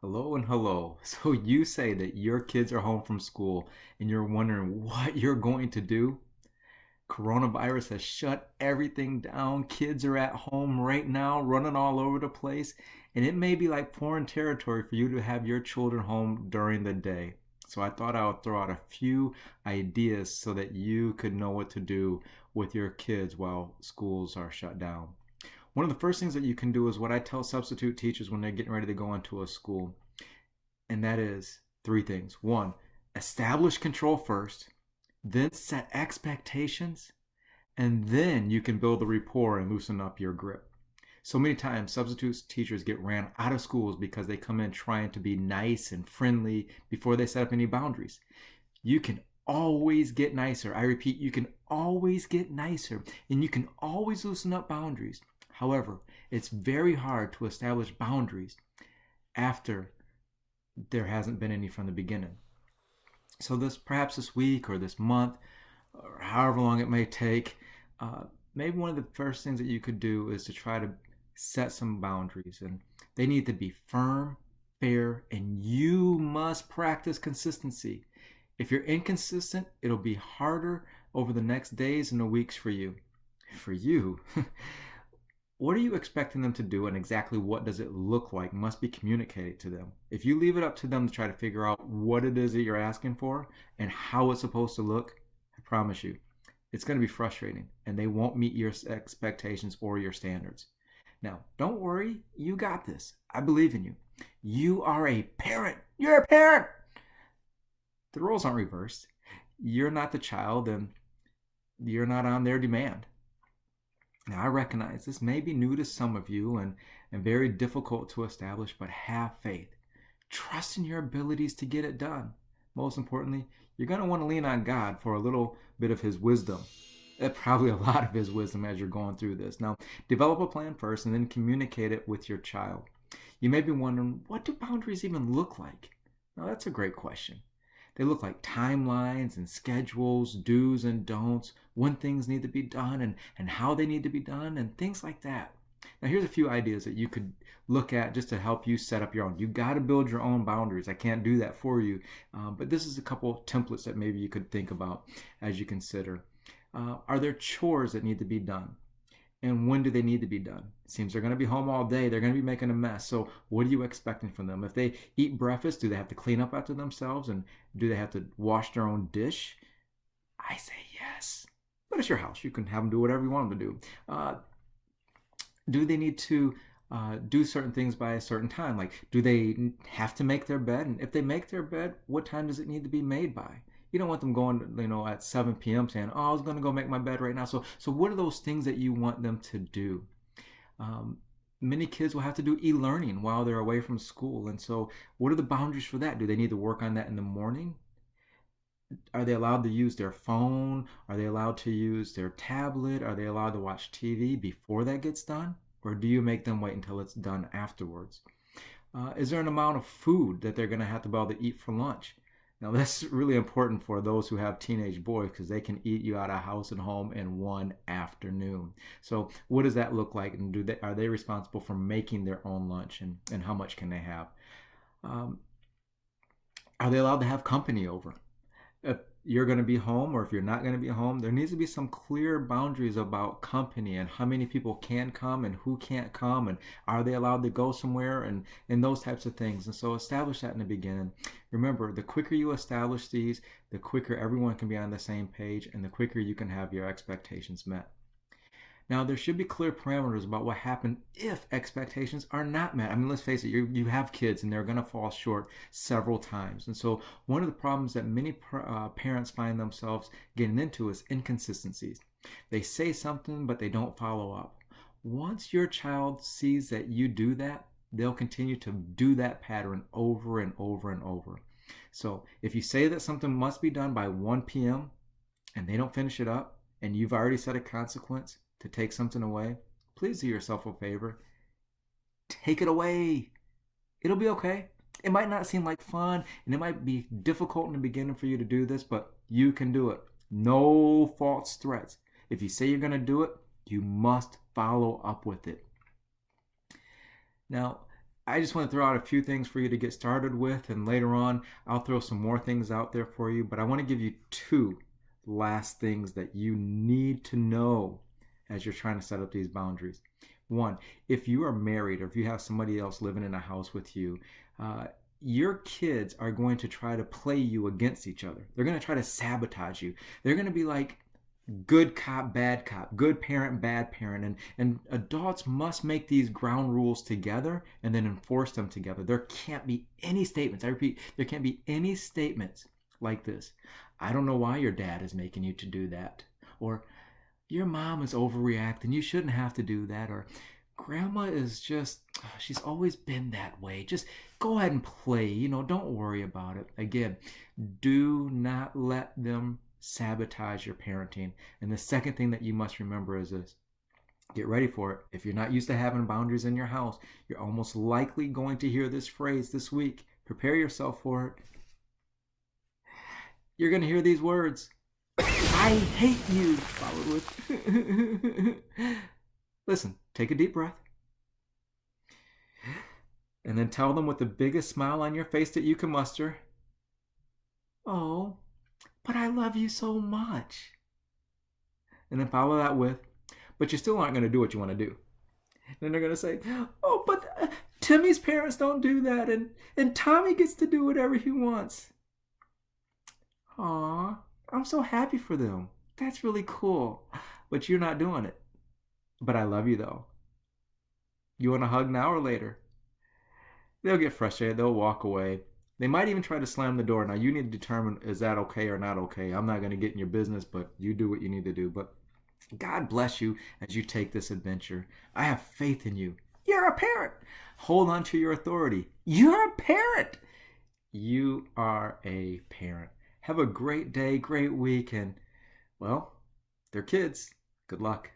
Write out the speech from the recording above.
Hello and hello. So you say that your kids are home from school and you're wondering what you're going to do? Coronavirus has shut everything down. Kids are at home right now, running all over the place, and it may be like foreign territory for you to have your children home during the day. So I thought I would throw out a few ideas so that you could know what to do with your kids while schools are shut down. One of the first things that you can do is what I tell substitute teachers when they're getting ready to go into a school, and that is three things. One, establish control first, then set expectations, and then you can build the rapport and loosen up your grip. So many times, substitute teachers get ran out of schools because they come in trying to be nice and friendly before they set up any boundaries. You can always get nicer. I repeat, you can always get nicer and you can always loosen up boundaries. However, it's very hard to establish boundaries after there hasn't been any from the beginning. So perhaps this week or this month or however long it may take, uh, maybe one of the first things that you could do is to try to set some boundaries, and they need to be firm, fair, and you must practice consistency. If you're inconsistent, it'll be harder over the next days and the weeks for you. For you, what are you expecting them to do and exactly what does it look like must be communicated to them. If you leave it up to them to try to figure out what it is that you're asking for and how it's supposed to look, I promise you, it's going to be frustrating and they won't meet your expectations or your standards. Now, don't worry, you got this. I believe in you. You are a parent. You're a parent. The roles aren't reversed. You're not the child and you're not on their demand. Now, I recognize this may be new to some of you and very difficult to establish, but have faith. Trust in your abilities to get it done. Most importantly, you're going to want to lean on God for a little bit of His wisdom. Probably a lot of His wisdom as you're going through this. Now, develop a plan first and then communicate it with your child. You may be wondering, what do boundaries even look like? Now, that's a great question. They look like timelines and schedules, do's and don'ts, when things need to be done and how they need to be done, and things like that. Now, here's a few ideas that you could look at just to help you set up your own. You got to build your own boundaries. I can't do that for you, but this is a couple templates that maybe you could think about as you consider. Are there chores that need to be done? And when do they need to be done? It seems they're going to be home all day. They're going to be making a mess. So, what are you expecting from them? If they eat breakfast, do they have to clean up after themselves? And do they have to wash their own dish? I say yes. But it's your house. You can have them do whatever you want them to do. Do they need to do certain things by a certain time? Like, do they have to make their bed? And if they make their bed, what time does it need to be made by? You don't want them going, at 7 p.m. saying, "Oh, I was going to go make my bed right now." So what are those things that you want them to do? Um, Many kids will have to do e-learning while they're away from school, and so what are the boundaries for that? Do they need to work on that in the morning? Are they allowed to use their phone? Are they allowed to use their tablet? Are they allowed to watch TV before that gets done? Or do you make them wait until it's done afterwards? Is there an amount of food that they're going to have to be able to eat for lunch? Now, that's really important for those who have teenage boys because they can eat you out of house and home in one afternoon. So, what does that look like? And are they responsible for making their own lunch and how much can they have? Um, are they allowed to have company over? If you're going to be home or if you're not going to be home, there needs to be some clear boundaries about company and how many people can come and who can't come and are they allowed to go somewhere and those types of things. And so establish that in the beginning. Remember, the quicker you establish these, the quicker everyone can be on the same page and the quicker you can have your expectations met. Now, there should be clear parameters about what happens if expectations are not met. I mean, let's face it, you have kids and they're going to fall short several times. And so, one of the problems that many parents find themselves getting into is inconsistencies. They say something, but they don't follow up. Once your child sees that you do that, they'll continue to do that pattern over and over and over. So, if you say that something must be done by 1 p.m. and they don't finish it up, and you've already set a consequence, to take something away, please do yourself a favor. Take it away. It'll be okay. It might not seem like fun and it might be difficult in the beginning for you to do this, but you can do it. No false threats. If you say you're going to do it, you must follow up with it. Now, I just want to throw out a few things for you to get started with, and later on, I'll throw some more things out there for you. But I want to give you two last things that you need to know as you're trying to set up these boundaries. One, if you are married or if you have somebody else living in a house with you, uh, your kids are going to try to play you against each other. They're going to try to sabotage you. They're going to be like good cop, good parent, bad parent. And adults must make these ground rules together and then enforce them together. There can't be any statements. I repeat, there can't be any statements like this. I don't know why your dad is making you to do that. Or your mom is overreacting. You shouldn't have to do that. Or grandma is just, she's always been that way. Just go ahead and play. Don't worry about it. Again, do not let them sabotage your parenting. And the second thing that you must remember is this. Get ready for it. If you're not used to having boundaries in your house, you're almost likely going to hear this phrase this week. Prepare yourself for it. You're going to hear these words. I hate you. Followed with. Listen, take a deep breath. And then tell them with the biggest smile on your face that you can muster. Oh, but I love you so much. And then follow that with, but you still aren't going to do what you want to do. And then they're going to say, oh, but Timmy's parents don't do that. And Tommy gets to do whatever he wants. Aw, I'm so happy for them. That's really cool. But you're not doing it. But I love you though. You want a hug now or later? They'll get frustrated. They'll walk away. They might even try to slam the door. Now you need to determine, is that okay or not okay? I'm not going to get in your business, but you do what you need to do. But God bless you as you take this adventure. I have faith in you. You're a parent. Hold on to your authority. You're a parent. You are a parent. Have a great day, great week, and, well, they're kids. Good luck.